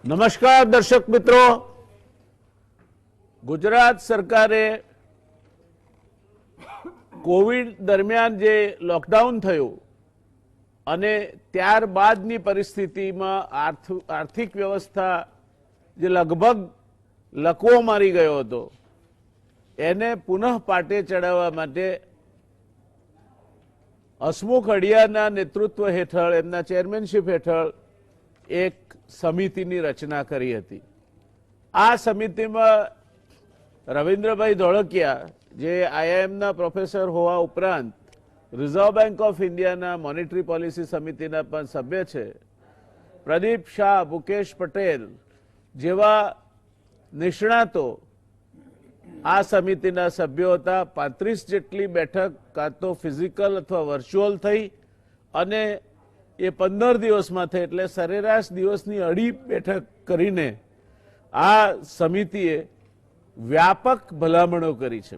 નમસ્કાર દર્શક મિત્રો, ગુજરાત સરકારે કોવિડ દરમિયાન જે લોકડાઉન થયું અને ત્યારબાદની પરિસ્થિતિમાં આર્થિક વ્યવસ્થા જે લગભગ લકવો મારી ગયો હતો એને પુનઃ પાટે ચડાવવા માટે હસમુખ અઢિયાના નેતૃત્વ હેઠળ એમના ચેરમેનશીપ હેઠળ એક સમિતિની રચના કરી હતી। આ સમિતિમાં રવિન્દ્રભાઈ ધોળકિયા જે આઈઆઈએમના પ્રોફેસર હોવા ઉપરાંત રિઝર્વ બેંક ઓફ ઇન્ડિયાના મોનિટરી પોલિસી સમિતિના પણ સભ્ય છે, પ્રદીપ શાહ, મુકેશ પટેલ જેવા નિષ્ણાતો આ સમિતિના સભ્યો હતા। 35 જેટલી બેઠક કાં તો ફિઝિકલ અથવા વર્ચ્યુઅલ થઈ અને એ 15 દિવસમાં થઈ, એટલે સરેરાશ દિવસની અઢી બેઠક કરીને આ સમિતિએ વ્યાપક ભલામણો કરી છે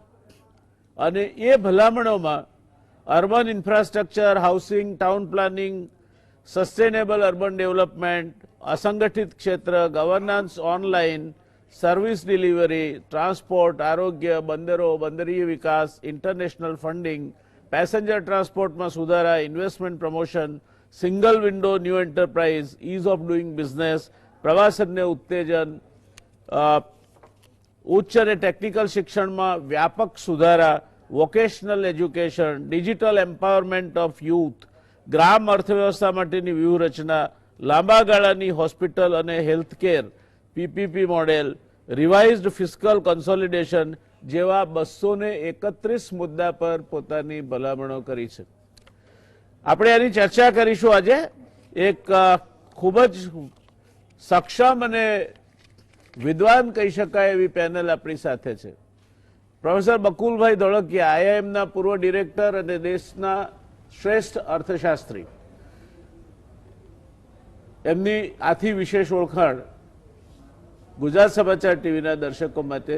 અને એ ભલામણોમાં urban infrastructure, housing, town planning, sustainable urban development, અસંગઠિત ક્ષેત્ર, governance, online service delivery, transport, આરોગ્ય, બંદરો, બંદરીય વિકાસ, ઇન્ટરનેશનલ ફંડિંગ, પેસેન્જર ટ્રાન્સપોર્ટમાં સુધારા, investment promotion, single window new enterprise, ease of doing business, પ્રવાસનને ઉત્તેજન, ઉચ્ચ અને ટેકનિકલ શિક્ષણમાં વ્યાપક સુધારા, vocational education, digital empowerment of youth, ગ્રામ અર્થવ્યવસ્થા માટેની વ્યૂહરચના, લાંબા ગાળાની હોસ્પિટલ અને healthcare, PPP model, revised fiscal consolidation જેવા 231 મુદ્દા પર પોતાની ભલામણો કરી છે। આપણે એની ચર્ચા કરીશું આજે। એક ખૂબ જ સક્ષમ અને વિદ્વાન કહી શકાય એવી પેનલ આપણી સાથે છે। પ્રોફેસર બકુલભાઈ ધોળકિયા, આઈઆઈએમના પૂર્વ ડિરેક્ટર અને દેશના શ્રેષ્ઠ અર્થશાસ્ત્રી, એમની આથી વિશેષ ઓળખાણ ગુજરાત સમાચાર ટીવીના દર્શકો માટે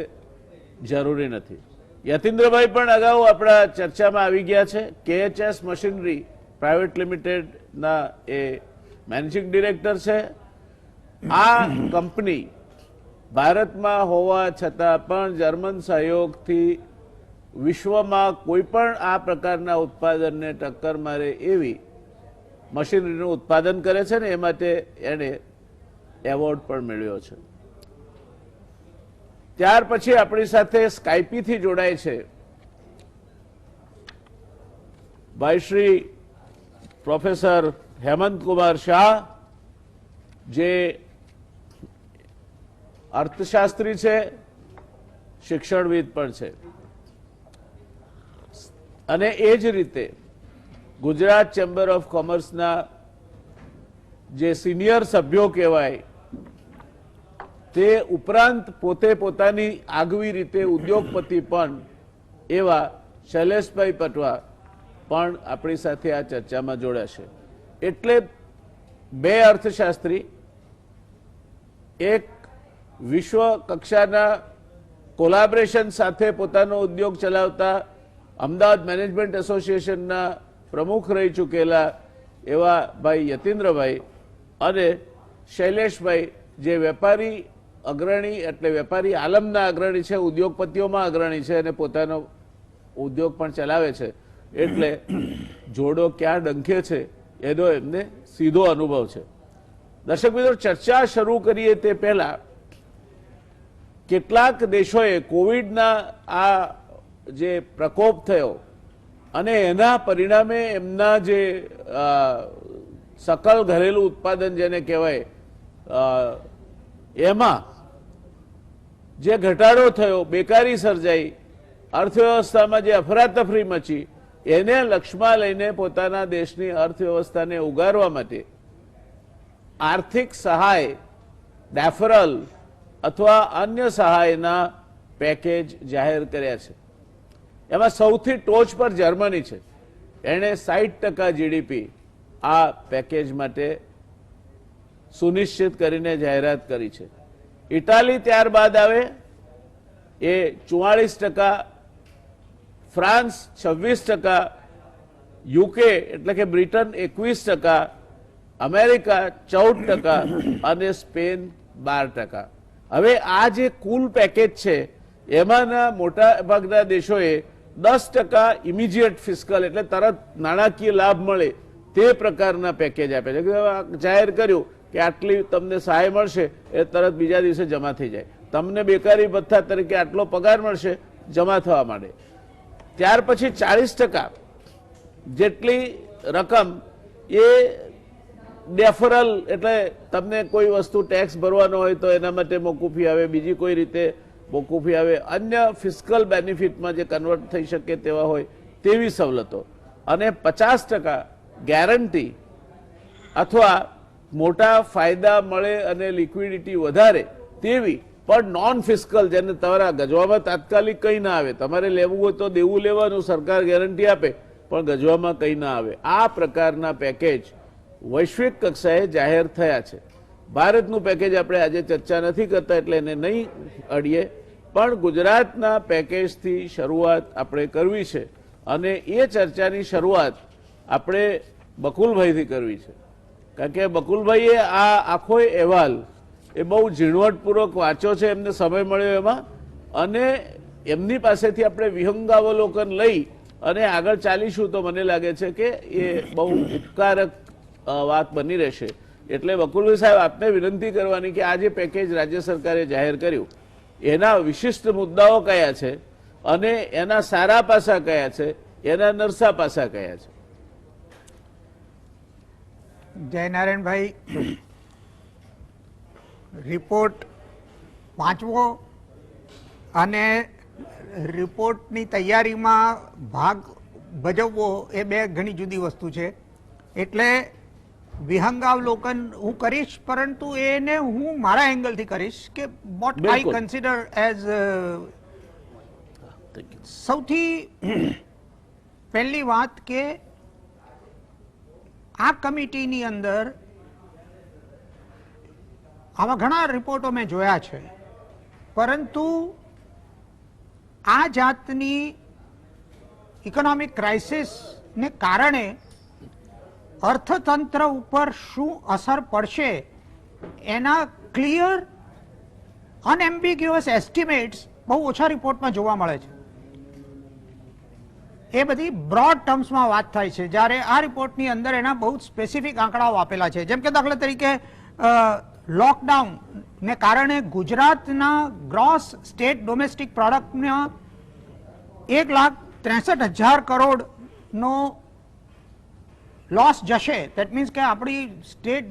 જરૂરી નથી। યતીન્દ્રભાઈ પણ અગાઉ આપણા ચર્ચામાં આવી ગયા છે। કેએચએસ મશીનરી પ્રાઇવેટ લિમિટેડના એ મેનેજિંગ ડિરેક્ટર છે। આ કંપની ભારતમાં હોવા છતાં પણ જર્મન સહયોગથી વિશ્વમાં કોઈ પણ આ પ્રકારના ઉત્પાદનને ટક્કર મારે એવી મશીનરીનું ઉત્પાદન કરે છે ને એ માટે એણે એવોર્ડ પણ મેળવ્યો છે। ત્યાર પછી આપણી સાથે સ્કાઇપીથી જોડાય છે ભાઈ શ્રી પ્રોફેસર હેમંત કુમાર શાહ, જે અર્થશાસ્ત્રી છે, શિક્ષણવિદ પણ છે અને એ જ રીતે ગુજરાત ચેમ્બર ઓફ કોમર્સના જે સિનિયર સભ્યો કહેવાય તે ઉપરાંત પોતે પોતાની આગવી રીતે ઉદ્યોગપતિ પણ એવા શૈલેષભાઈ પટવા પણ આપણી સાથે આ ચર્ચામાં જોડાશે। એટલે બે અર્થશાસ્ત્રી, એક વિશ્વ કક્ષાના કોલાબરેશન સાથે પોતાનો ઉદ્યોગ ચલાવતા અમદાવાદ મેનેજમેન્ટ એસોસિએશનના પ્રમુખ રહી ચૂકેલા એવા ભાઈ યતીન્દ્રભાઈ અને શૈલેષભાઈ જે વેપારી અગ્રણી એટલે વેપારી આલમના અગ્રણી છે, ઉદ્યોગપતિઓમાં અગ્રણી છે અને પોતાનો ઉદ્યોગ પણ ચલાવે છે, એટલે જોડો ક્યાં ડંખે છે એનો એમને સીધો અનુભવ છે। દર્શક મિત્રો, ચર્ચા શરૂ કરીએ તે પહેલા કેટલાક દેશોએ કોવિડના આ જે પ્રકોપ થયો અને એના પરિણામે એમના જે સકલ ઘરેલું ઉત્પાદન જેને કહેવાય એમાં જે ઘટાડો થયો, બેકારી સર્જાઈ, અર્થવ્યવસ્થામાં જે અફરાતફરી મચી, એને લક્ષ્યમાં લઈને પોતાના દેશની અર્થવ્યવસ્થાને ઉગારવા માટે આર્થિક સહાય, ડેફરલ અથવા અન્ય સહાયના પેકેજ જાહેર કર્યા છે। એમાં સૌથી ટોચ પર જર્મની છે, એણે 60% જીડીપી આ પેકેજ માટે સુનિશ્ચિત કરીને જાહેરાત કરી છે। ઇટાલી ત્યારબાદ આવે, એ 44%, ફ્રાન્સ 26%, યુકે એટલે કે બ્રિટન 21%, અમેરિકા 14% અને સ્પેન 12%. હવે આ જે કુલ પેકેજ છે એમાંના મોટા ભાગના દેશોએ 10% ઇમિડિયેટ ફિસ્કલ એટલે તરત નાણાકીય લાભ મળે તે પ્રકારના પેકેજ આપે છે. જાહેર કર્યું કે આટલી તમને સહાય મળશે એ તરત બીજા દિવસે જમા થઈ જાય. તમને બેકારી ભથ્થા તરીકે આટલો પગાર મળશે, જમા થવા માંડે. ત્યાર પછી 40% જેટલી રકમ એ ડેફરલ એટલે તમને કોઈ વસ્તુ ટેક્સ ભરવાનો હોય તો એના માટે મોકૂફી આવે, બીજી કોઈ રીતે મોકૂફી આવે, અન્ય ફિસ્કલ બેનિફિટમાં જે કન્વર્ટ થઈ શકે તેવા હોય તેવી સવલતો, અને 50% ગેરંટી અથવા મોટા ફાયદા મળે અને લિક્વિડિટી વધારે તેવી પણ નોન ફિસ્કલ, જેને તમારા ગજવામાં તાત્કાલિક કંઈ ના આવે, તમારે લેવું હોય તો દેવું લેવાનું, સરકાર ગેરંટી આપે પણ ગજવામાં કંઈ ના આવે, આ પ્રકારના પેકેજ વૈશ્વિક કક્ષાએ જાહેર થયા છે. ભારતનું પેકેજ આપણે આજે ચર્ચા નથી કરતા એટલે એને નહીં અડીએ, પણ ગુજરાતના પેકેજથી શરૂઆત આપણે કરવી છે અને એ ચર્ચાની શરૂઆત આપણે બકુલભાઈથી કરવી છે. કારણ કે બકુલભાઈએ આ આખો અહેવાલ એ બહુ ઝીણવટપૂર્વક વાંચ્યો છે, એમને સમય મળ્યો એમાં, અને એમની પાસેથી આપણે વિહંગાવલોકન લઈ અને આગળ ચાલીશું તો મને લાગે છે કે એ બહુ ઉપકારક વાત બની રહેશે. એટલે બકુલભાઈ સાહેબ, આપને વિનંતી કરવાની કે આ જે પેકેજ રાજ્ય સરકારે જાહેર કર્યું એના વિશિષ્ટ મુદ્દાઓ કયા છે અને એના સારા પાસા કયા છે, એના નરસા પાસા કયા છે. જયનારાયણભાઈ, રિપોર્ટ વાંચવો અને રિપોર્ટની તૈયારીમાં ભાગ ભજવવો એ બે ઘણી જુદી વસ્તુ છે. એટલે વિહંગાવલોકન હું કરીશ, પરંતુ એને હું મારા એંગલથી કરીશ કે વોટ આઈ કન્સિડર એઝ સૌથી પહેલી વાત કે આ કમિટીની અંદર આવા ઘણા રિપોર્ટો મેં જોયા છે, પરંતુ આ જાતની ઇકોનોમિક ક્રાઇસિસને કારણે અર્થતંત્ર ઉપર શું અસર પડશે એના ક્લિયર અનએમ્બિગ્યુઅસ એસ્ટિમેટ્સ બહુ ઓછા રિપોર્ટમાં જોવા મળે છે. એ બધી બ્રોડ ટર્મ્સમાં વાત થાય છે, જ્યારે આ રિપોર્ટની અંદર એના બહુ સ્પેસિફિક આંકડાઓ આપેલા છે. જેમ કે દાખલા તરીકે લોકડાઉન ને કારણે ગુજરાતના ગ્રોસ સ્ટેટ ડોમેસ્ટિક પ્રોડક્ટના 1,63,000 કરોડનો લોસ જશે. દેટ મીન્સ કે આપણી સ્ટેટ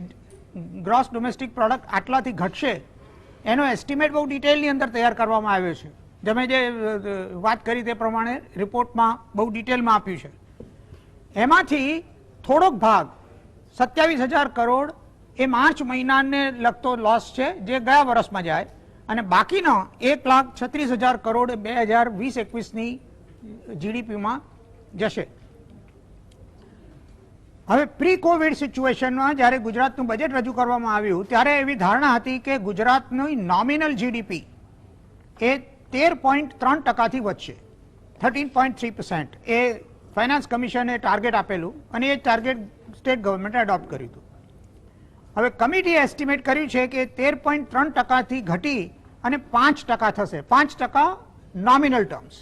ગ્રોસ ડોમેસ્ટિક પ્રોડક્ટ આટલાથી ઘટશે એનો એસ્ટિમેટ બહુ ડિટેલની અંદર તૈયાર કરવામાં આવ્યો છે. તમે જે વાત કરી તે પ્રમાણે રિપોર્ટમાં બહુ ડિટેલમાં આપ્યું છે. એમાંથી થોડોક ભાગ 27,000 કરોડ એ માર્ચ મહિનાને લગતો લોસ છે જે ગયા વર્ષમાં જાય, અને બાકીનો 1,36,000 કરોડ 2020-21ની જીડીપીમાં જશે. હવે પ્રી કોવિડ સિચ્યુએશનમાં જ્યારે ગુજરાતનું બજેટ રજૂ કરવામાં આવ્યું ત્યારે એવી ધારણા હતી કે ગુજરાતની નોમિનલ જીડીપી એ 13.3%થી વધશે, 13.3%. એ ફાઇનાન્સ કમિશને ટાર્ગેટ આપેલું અને એ ટાર્ગેટ સ્ટેટ ગવર્મેન્ટે એડોપ્ટ કર્યું હતું. હવે કમિટીએ એસ્ટિમેટ કર્યું છે કે 13.3%થી ઘટી અને 5% થશે. 5% નોમિનલ ટર્મ્સ.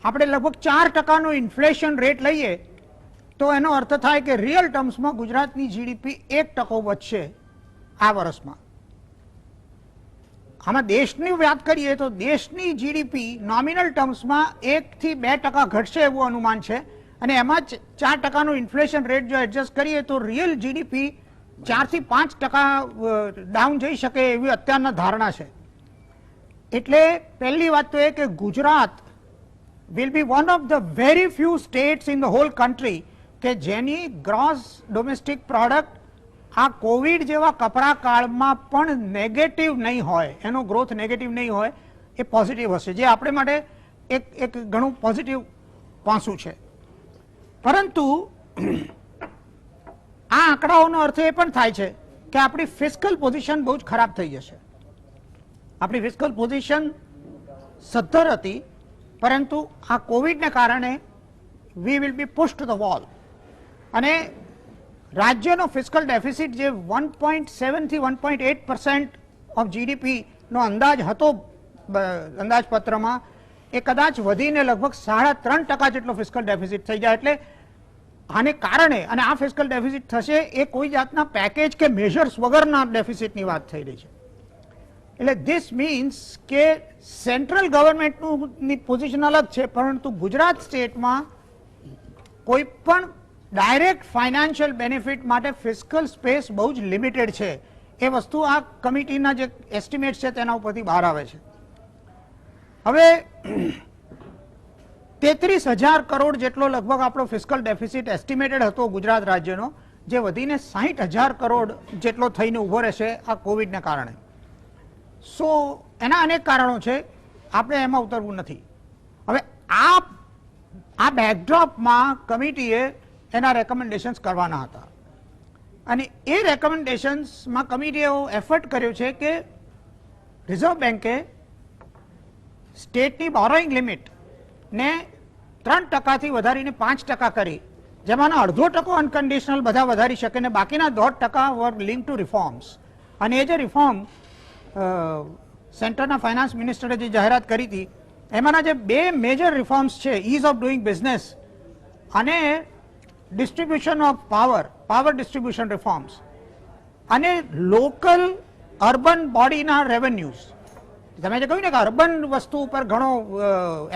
આપણે લગભગ 4%નો ઇન્ફ્લેશન રેટ લઈએ તો એનો અર્થ થાય કે રિયલ ટર્મ્સમાં ગુજરાતની જીડીપી 1% વધશે આ વર્ષમાં. આમાં દેશની વાત કરીએ તો દેશની જીડીપી નોમિનલ ટર્મ્સમાં 1 થી 2% ઘટશે એવું અનુમાન છે, અને એમાં જ 4%નો ઇન્ફ્લેશન રેટ જો એડજસ્ટ કરીએ તો રિયલ જીડીપી 4 થી 5% ડાઉન જઈ શકે એવી અત્યારના ધારણા છે. એટલે પહેલી વાત તો એ કે Gujarat will be one of the very few states in the whole country કે જેની ગ્રોસ ડોમેસ્ટિક પ્રોડક્ટ આ કોવિડ જેવા કપરા કાળમાં પણ નેગેટિવ નહીં હોય, એનો ગ્રોથ નેગેટિવ નહીં હોય, એ પોઝિટિવ હશે, જે આપણે માટે એક ઘણું પોઝિટિવ પાસું છે. પરંતુ આ આંકડાઓનો અર્થ એ પણ થાય છે કે આપણી ફિસ્કલ પોઝિશન બહુ જ ખરાબ થઈ જશે. આપણી ફિસ્કલ પોઝિશન સદ્ધર હતી, પરંતુ આ કોવિડને કારણે we will be pushed to the wall. અને રાજ્યનો ફિસ્કલ ડેફિસિટ જે 1.7 થી 1.8% ઓફ જીડીપી નો અંદાજ હતો અંદાજપત્રમાં, એ કદાચ વધીને લગભગ 3.5% જેટલો ફિસ્કલ ડેફિસિટ થઈ જાય. એટલે આને કારણે અને આ ફિસ્કલ ડેફિસિટ થશે એ કોઈ જાતના પેકેજ કે મેજર્સ વગરના ડેફિસિટની વાત થઈ રહી છે. એટલે ધીસ મીન્સ કે સેન્ટ્રલ ગવર્મેન્ટની પોઝિશન અલગ છે, પરંતુ ગુજરાત સ્ટેટમાં કોઈ પણ ડાયરેક્ટ ફાઇનાન્શિયલ બેનિફિટ માટે ફિસ્કલ સ્પેસ બહુ જ લિમિટેડ છે. એ વસ્તુ આ કમિટીના જે એસ્ટિમેટ છે તેના ઉપરથી બહાર આવે છે. હવે 33,000 કરોડ જેટલો લગભગ આપણો ફિસ્કલ ડેફિસિટ એસ્ટિમેટેડ હતો ગુજરાત રાજ્યનો, જે વધીને 60,000 કરોડ જેટલો થઈને ઉભો રહેશે આ કોવિડને કારણે. સો એના અનેક કારણો છે, આપણે એમાં ઉતરવું નથી. હવે આ બેકડ્રોપમાં કમિટીએ એના રેકમેન્ડેશન્સ કરવાના હતા અને એ રેકમેન્ડેશન્સમાં કમિટીએ એવો એફર્ટ કર્યો છે કે રિઝર્વ બેન્કે સ્ટેટની બોરોઈંગ લિમિટ ને 3% વધારીને 5% કરી, જેમાંનો 0.5% અનકન્ડિશનલ બધા વધારી શકે ને બાકીના 0.5% વર લિંક ટુ રિફોર્મ્સ. અને એ જે રિફોર્મ સેન્ટરના ફાઇનાન્સ મિનિસ્ટરે જે જાહેરાત કરી હતી એમાંના જે 2 મેજર રિફોર્મ્સ છે, ઇઝ ઓફ ડુઈંગ બિઝનેસ અને distribution of power distribution reforms અને લોકલ અર્બન બોડીના રેવન્યુઝ. તમે જે કહ્યું ને કે અર્બન વસ્તુ ઉપર ઘણો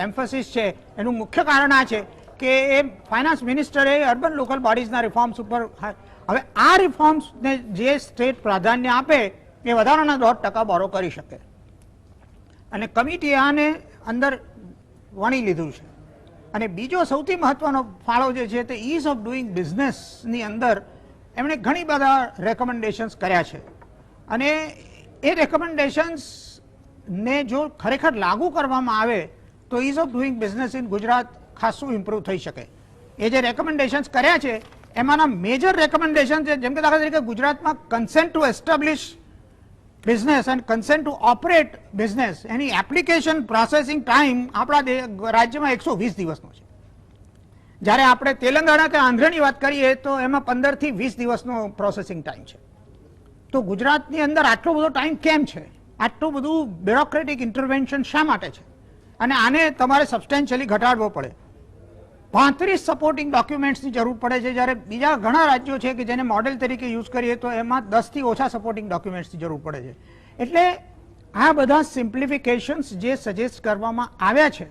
એમ્ફોસિસ છે, એનું મુખ્ય કારણ આ છે કે એ ફાઇનાન્સ મિનિસ્ટરે અર્બન લોકલ બોડીઝના રિફોર્મ્સ ઉપર, હવે આ રિફોર્મ્સને જે સ્ટેટ પ્રાધાન્ય આપે એ વધારાના 0.5% બોરો કરી શકે. અને કમિટીએ આને અંદર વણી લીધું છે. અને બીજો સૌથી મહત્વનો ફાળો જે છે તે ઇઝ ઓફ ડુઈંગ બિઝનેસની અંદર એમણે ઘણી બધા રેકમેન્ડેશન્સ કર્યા છે. અને એ રેકમેન્ડેશન્સ ને જો ખરેખર લાગુ કરવામાં આવે તો ease of doing business in Gujarat ખાસું ઇમ્પ્રૂવ થઈ શકે. એ જે રેકમેન્ડેશન્સ કર્યા છે એમાંના મેજર રેકમેન્ડેશન છે, જેમ કે દાખલા તરીકે ગુજરાતમાં consent to establish business and consent two operate business, any application processing time આપણા રાજ્યમાં 120 દિવસનો છે. જ્યારે આપણે તેલંગાણા કે આંધ્રની વાત કરીએ તો એમાં 15 થી 20 દિવસનો પ્રોસેસિંગ ટાઈમ છે. તો ગુજરાતની અંદર આટલો બધો ટાઈમ કેમ છે? આટલું બધું બ્યુરોક્રેટિક ઇન્ટરવેન્શન શા માટે છે? અને આને તમારે સબસ્ટેન્શિયલી ઘટાડવો પડે. 35 સપોર્ટિંગ ડોક્યુમેન્ટ્સની જરૂર પડે છે, જ્યારે બીજા ઘણા રાજ્યો છે કે જેને મોડેલ તરીકે યુઝ કરીએ તો એમાં 10 થી ઓછા સપોર્ટિંગ ડોક્યુમેન્ટ્સની જરૂર પડે છે. એટલે આ બધા સિમ્પ્લિફિકેશન્સ જે સજેસ્ટ કરવામાં આવ્યા છે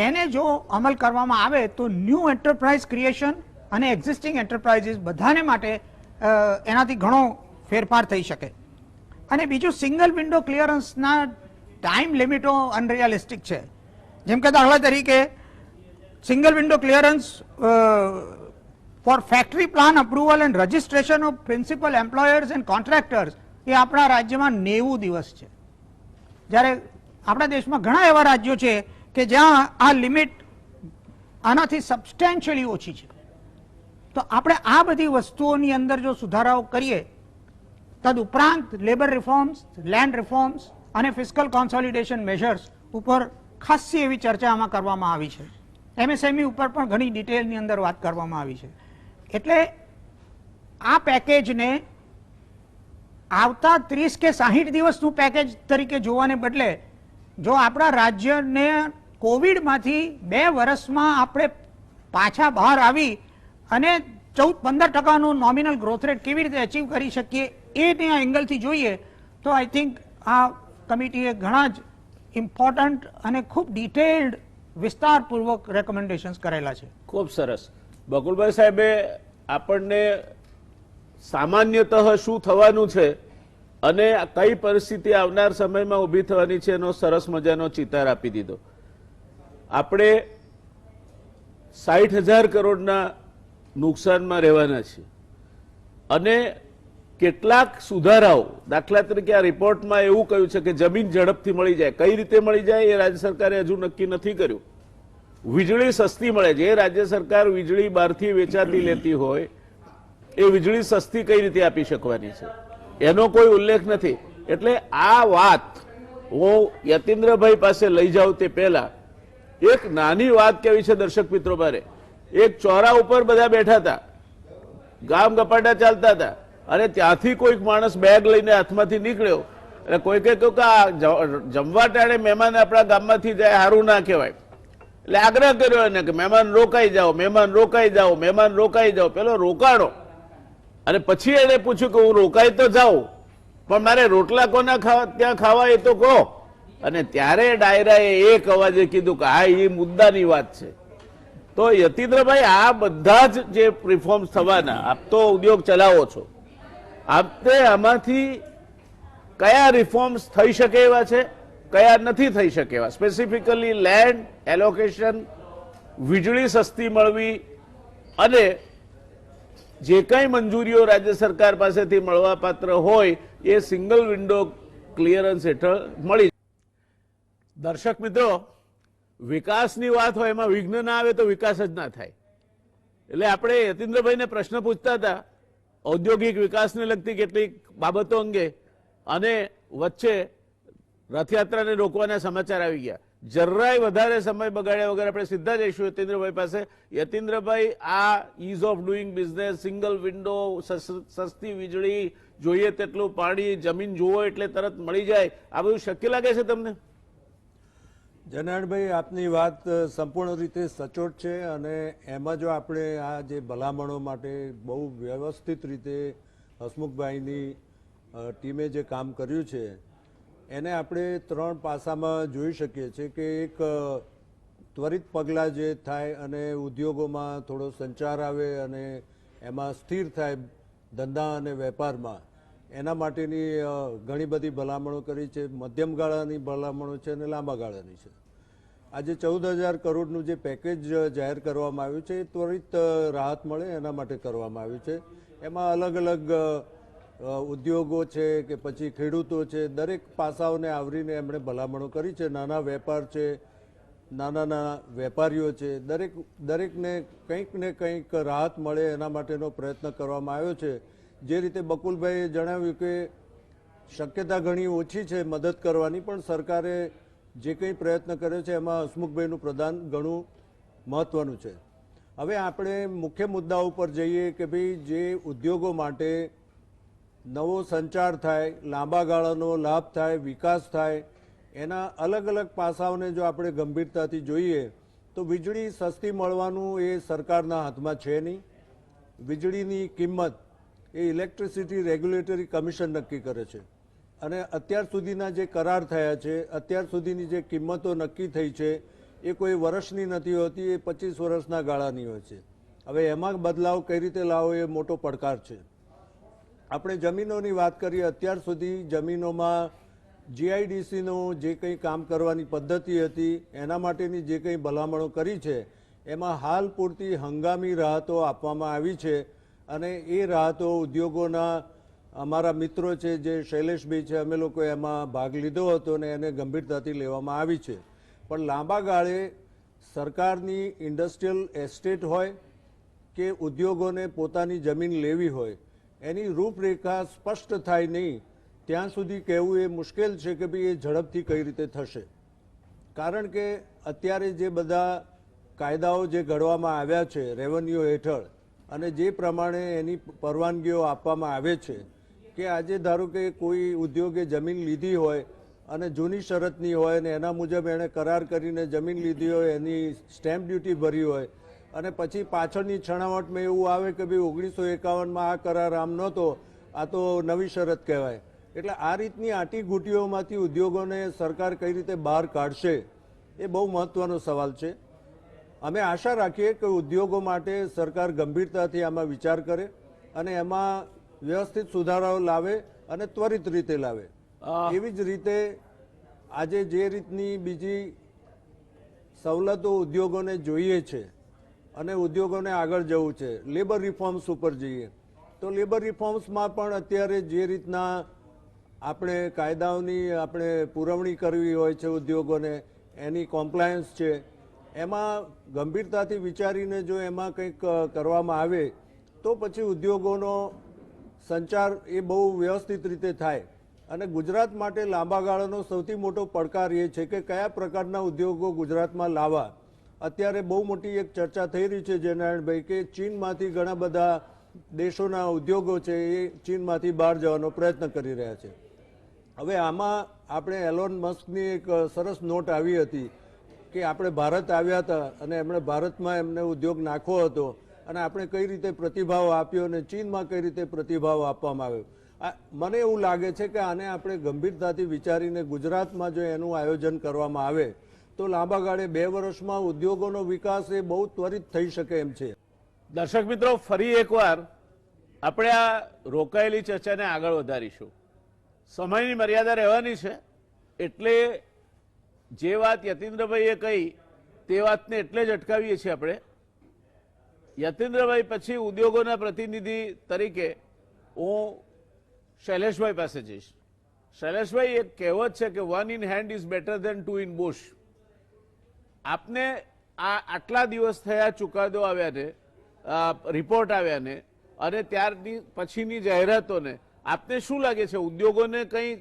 એને જો અમલ કરવામાં આવે તો ન્યૂ એન્ટરપ્રાઇઝ ક્રિએશન અને એક્ઝિસ્ટિંગ એન્ટરપ્રાઇઝીસ બધાને માટે એનાથી ઘણો ફેરફાર થઈ શકે. અને બીજું, સિંગલ વિન્ડો ક્લિયરન્સના ટાઈમ લિમિટો અનરિયાલિસ્ટિક છે. જેમ કે દાખલા તરીકે single window clearance for factory plan approval and registration of principal employers and contractors એ આપણા રાજ્યમાં 90 દિવસ છે, જ્યારે આપણા દેશમાં ઘણા એવા રાજ્યો છે કે જ્યાં આ લિમિટ આનાથી સબસ્ટેન્શિયલી ઓછી છે. તો આપણે આ બધી વસ્તુઓની અંદર જો સુધારાઓ કરીએ, તદુપરાંત લેબર રિફોર્મ્સ, લેન્ડ રિફોર્મ્સ અને ફિસ્કલ કોન્સોલિડેશન મેજર્સ ઉપર ખાસી એવી ચર્ચા આમાં કરવામાં આવી છે. એમએસએમઈ ઉપર પણ ઘણી ડિટેલની અંદર વાત કરવામાં આવી છે. એટલે આ પેકેજને આવતા 30 કે 60 દિવસનું પેકેજ તરીકે જોવાને બદલે જો આપણા રાજ્યને કોવિડમાંથી 2 વર્ષમાં આપણે પાછા બહાર આવી અને 14-15% નોમિનલ ગ્રોથ રેટ કેવી રીતે અચીવ કરી શકીએ એની આ એંગલથી જોઈએ તો આઈ થિંક આ કમિટીએ ઘણા જ ઇમ્પોર્ટન્ટ અને ખૂબ ડિટેલ્ડ વિસ્તારપૂર્વક રેકમેન્ડેશન્સ કરેલા છે. ખૂબ સરસ. બકુલભાઈ સાહેબે આપણને સામાન્યતઃ શું થવાનું છે અને કઈ પરિસ્થિતિ આવનાર સમયમાં ઊભી થવાની છે એનો સરસ મજાનો ચિતાર આપી દીધો. આપણે 60,000 કરોડના નુકસાનમાં રહેવાના છીએ અને કેટલાક સુધારાઓ, દાખલા તરીકે આ રિપોર્ટમાં એવું કહ્યું છે કે જમીન ઝડપથી મળી જાય. કઈ રીતે મળી જાય એ રાજ્ય સરકારે હજુ નક્કી નથી કર્યું. વીજળી સસ્તી મળે, જે રાજ્ય સરકાર વીજળી બહારથી વેચાતી લેતી હોય એ વીજળી સસ્તી કઈ રીતે આપી શકવાની છે એનો કોઈ ઉલ્લેખ નથી. એટલે આ વાત હું યતીન્દ્રભાઈ પાસે લઈ જાઉં તે પહેલા એક નાની વાત કેવી છે દર્શક મિત્રો મારે. એક ચોરા ઉપર બધા બેઠા હતા, ગામ ગપાટા ચાલતા હતા અને ત્યાંથી કોઈક માણસ બેગ લઈને હાથમાંથી નીકળ્યો એટલે કોઈકે કહ્યું કે આ જમવા ટાણે મહેમાન આપણા ગામમાંથી જાય સારું ના કહેવાય, એટલે આગ્રહ કર્યો એને કે મહેમાન રોકાઈ જાઓ, મહેમાન રોકાઈ જાઓ, મહેમાન રોકાઈ જાઓ. પેલો રોકાણો અને પછી એને પૂછ્યું કે હું રોકાઈ તો જાઉં પણ મારે રોટલા કોના ત્યાં ખાવા એ તો કહો. અને ત્યારે ડાયરાએ એક અવાજે કીધું કે હા એ મુદ્દાની વાત છે. તો યતીન્દ્રભાઈ આ બધા જ જે રિફોર્મ્સ થવાના, આપ તો ઉદ્યોગ ચલાવો છો, આપને આમાંથી કયા રિફોર્મ્સ થઈ શકે એવા છે, કયા નથી થઈ શકે એવા? સ્પેસિફિકલી લેન્ડ એલોકેશન, વીજળી સસ્તી મળવી અને જે કંઈ મંજૂરીઓ રાજ્ય સરકાર પાસેથી મળવાપાત્ર હોય એ સિંગલ વિન્ડો ક્લિયરન્સ હેઠળ મળી. દર્શક મિત્રો, વિકાસની વાત હોય એમાં વિઘ્ન ના આવે તો વિકાસ જ ના થાય. એટલે આપણે યતીન્દ્રભાઈને પ્રશ્ન પૂછતા હતા ઔદ્યોગિક વિકાસને લગતી કેટલીક બાબતો અંગે, અને વચ્ચે રથયાત્રાને રોકવાના સમાચાર આવી ગયા. જરાય વધારે સમય બગાડ્યા વગર આપણે સીધા જઈશું યતીન્દ્રભાઈ પાસે. યતીન્દ્રભાઈ, આ ease of doing business, single window, સસ્તી વીજળી, જોઈએ તેટલું પાણી, જમીન જુઓ એટલે તરત મળી જાય, આ બધું શક્ય લાગે છે તમને? જનાર્દનભાઈ, આપની વાત સંપૂર્ણ રીતે સચોટ છે અને એમાં જો આપણે આ જે ભલામણો માટે બહુ વ્યવસ્થિત રીતે હસમુખભાઈની ટીમે જે કામ કર્યું છે એને આપણે ત્રણ પાસામાં જોઈ શકીએ છીએ કે એક ત્વરિત પગલાં જે થાય અને ઉદ્યોગોમાં થોડો સંચાર આવે અને એમાં સ્થિર થાય ધંધા અને વેપારમાં, એના માટેની ઘણી બધી ભલામણો કરી છે. મધ્યમ ગાળાની ભલામણો છે અને લાંબા ગાળાની છે. આજે 14,000 કરોડનું જે પેકેજ જાહેર કરવામાં આવ્યું છે એ ત્વરિત રાહત મળે એના માટે કરવામાં આવ્યું છે. એમાં અલગ અલગ ઉદ્યોગો છે કે પછી ખેડૂતો છે, દરેક પાસાઓને આવરીને એમણે ભલામણો કરી છે. નાના વેપાર છે, નાના વેપારીઓ છે, દરેકને કંઈક ને કંઈક રાહત મળે એના માટેનો પ્રયત્ન કરવામાં આવ્યો છે. જે રીતે બકુલભાઈએ જણાવ્યું કે શક્યતા ઘણી ઓછી છે મદદ કરવાની, પણ સરકારે જે કંઈ પ્રયત્ન કર્યો છે એમાં હસમુખભાઈનું પ્રદાન ઘણું મહત્વનું છે. હવે આપણે મુખ્ય મુદ્દા ઉપર જઈએ કે ભાઈ જે ઉદ્યોગો માટે નવો સંચાર થાય, લાંબા ગાળાનો લાભ થાય, વિકાસ થાય, એના અલગ અલગ પાસાઓને જો આપણે ગંભીરતાથી જોઈએ તો વીજળી સસ્તી મળવાનું એ સરકારના હાથમાં છે નહીં. વીજળીની કિંમત એ ઇલેક્ટ્રિસિટી રેગ્યુલેટરી કમિશન નક્કી કરે છે અને અત્યાર સુધીના જે કરાર થયા છે, અત્યાર સુધીની જે કિંમતો નક્કી થઈ છે એ કોઈ વર્ષની નથી હોતી, એ 25 વર્ષના ગાળાની હોય છે. હવે એમાં બદલાવ કઈ રીતે લાવો એ મોટો પડકાર છે. આપણે જમીનોની વાત કરીએ, અત્યાર સુધી જમીનોમાં જીઆઈડીસીનું જે કંઈ કામ કરવાની પદ્ધતિ હતી એના માટેની જે કંઈ ભલામણો કરી છે એમાં હાલ પૂરતી હંગામી રાહતો આપવામાં આવી છે અને એ રાહતો ઉદ્યોગોના અમારા મિત્રો છે જે શૈલેષભાઈ છે, અમે લોકો એમાં ભાગ લીધો હતો અને એને ગંભીરતાથી લેવામાં આવી છે. પણ લાંબા ગાળે સરકારની ઇન્ડસ્ટ્રીયલ એસ્ટેટ હોય કે ઉદ્યોગોને પોતાની જમીન લેવી હોય, એની રૂપરેખા સ્પષ્ટ થાય નહીં ત્યાં સુધી કહેવું એ મુશ્કેલ છે કે ભાઈ એ ઝડપથી કઈ રીતે થશે. કારણ કે અત્યારે જે બધા કાયદાઓ જે ઘડવામાં આવ્યા છે રેવન્યુ હેઠળ અને જે પ્રમાણે એની પરવાનગીઓ આપવામાં આવે છે કે આજે ધારો કે કોઈ ઉદ્યોગે જમીન લીધી હોય અને જૂની શરતની હોય અને એના મુજબ એણે કરાર કરીને જમીન લીધી હોય, એની સ્ટેમ્પ ડ્યુટી ભરી હોય અને પછી પાછળની છણાવટમાં એવું આવે કે ભાઈ 1951માં આ કરાર આમ નહોતો, આ તો નવી શરત કહેવાય. એટલે આ રીતની આટી ઘૂંટીઓમાંથી ઉદ્યોગોને સરકાર કઈ રીતે બહાર કાઢશે એ બહુ મહત્વનો સવાલ છે. અમે આશા રાખીએ કે ઉદ્યોગો માટે સરકાર ગંભીરતાથી આમાં વિચાર કરે અને એમાં વ્યવસ્થિત સુધારાઓ લાવે અને ત્વરિત રીતે લાવે. એવી જ રીતે આજે જે રીતની બીજી સવલતો ઉદ્યોગોને જોઈએ છે અને ઉદ્યોગોને આગળ જવું છે, લેબર રિફોર્મ્સ ઉપર જઈએ તો લેબર રિફોર્મ્સમાં પણ અત્યારે જે રીતના આપણે કાયદાઓની આપણે પુરવણી કરવી હોય છે ઉદ્યોગોને, એની કોમ્પ્લાયન્સ છે, એમાં ગંભીરતાથી વિચારીને જો એમાં કંઈક કરવામાં આવે તો પછી ઉદ્યોગોનો સંચાર એ બહુ વ્યવસ્થિત રીતે થાય. અને ગુજરાત માટે લાંબા ગાળાનો સૌથી મોટો પડકાર એ છે કે કયા પ્રકારના ઉદ્યોગો ગુજરાતમાં લાવવા. અત્યારે બહુ મોટી એક ચર્ચા થઈ રહી છે જયનારાયણભાઈ કે ચીનમાંથી ઘણા બધા દેશોના ઉદ્યોગો છે એ ચીનમાંથી બહાર જવાનો પ્રયત્ન કરી રહ્યા છે. હવે આમાં આપણે એલોન મસ્કની એક સરસ નોટ આવી હતી કે આપણે ભારત આવ્યા હતા અને એમણે ભારતમાં એમને ઉદ્યોગ નાખવો હતો અને આપણે કઈ રીતે પ્રતિભાવ આપ્યો અને ચીનમાં કઈ રીતે પ્રતિભાવ આપવામાં આવ્યો. મને એવું લાગે છે કે આને આપણે ગંભીરતાથી વિચારીને ગુજરાતમાં જો એનું આયોજન કરવામાં આવે તો લાંબા ગાળે 2 વર્ષમાં ઉદ્યોગોનો વિકાસ એ બહુ ત્વરિત થઈ શકે એમ છે. દર્શક મિત્રો, ફરી એકવાર આપણે આ રોકાયેલી ચર્ચાને આગળ વધારીશું. સમયની મર્યાદા રહેવાની છે એટલે જે વાત યતીન્દ્રભાઈએ કહી તે વાતને એટલે જ અટકાવીએ છીએ આપણે. યતીન્દ્રભાઈ પછી ઉદ્યોગોના પ્રતિનિધિ તરીકે હું શૈલેષભાઈ પાસે જઈશ. શૈલેષભાઈ, એક કહેવત છે કે 1 in hand is better than 2 in bush. આપને આ આટલા દિવસ થયા ચુકાદો આવ્યાને, રિપોર્ટ આવ્યાને અને ત્યારની પછીની જાહેરાતોને આપને શું લાગે છે, ઉદ્યોગોને કંઈ